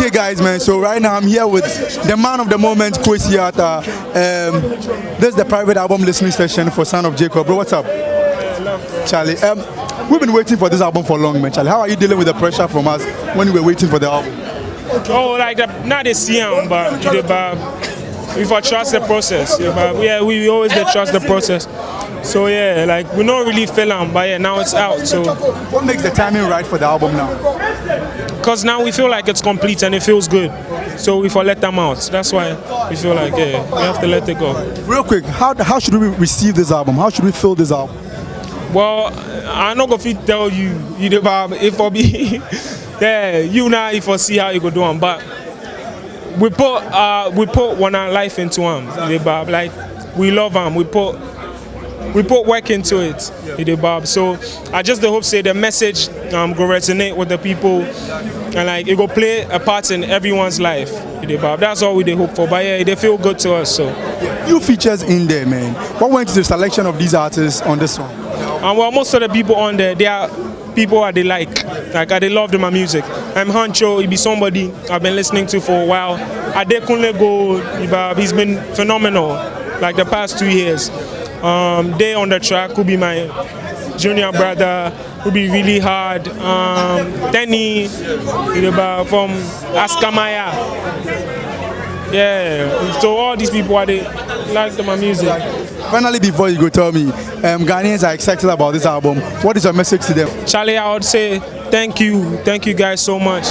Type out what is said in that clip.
Okay, guys, man. So right now I'm here with the man of the moment, Kwesi Arthur. This is the private album listening session for Son of Jacob. Bro, what's up? Charlie, we've been waiting for this album for long, man. Charlie, how are you dealing with the pressure from us when we were waiting for the album? Oh, like not the CM, but we for trust the process. Yeah, we always trust the process. So yeah, like we don't really feel them, but yeah, now it's out. So what makes the timing right for the album now? Because now we feel like it's complete and it feels good. So we for let them out. That's why we feel like yeah, we have to let it go. Real quick, how should we receive this album? How should we feel this album? Well, I'm not gonna tell you if for be yeah, you now if I see how you go do them, but we put one our life into them. Like we love them. We put work into it. So I just hope say the message go resonate with the people and like it go play a part in everyone's life. That's all we hope for. But yeah, they feel good to us. So few features in there, man. What went to the selection of these artists on this one? Well, most of the people on there, they are people that they like they love my music. I'm Hancho, he be somebody I've been listening to for a while. Adekunle Gold, he's been phenomenal like the past 2 years. Day on the track could be my junior brother, could be really hard. Tenny from Askamaya. Yeah, so all these people they like my music. Finally, before you go, tell me, Ghanaians are excited about this album. What is your message to them? Charlie, I would say thank you guys so much.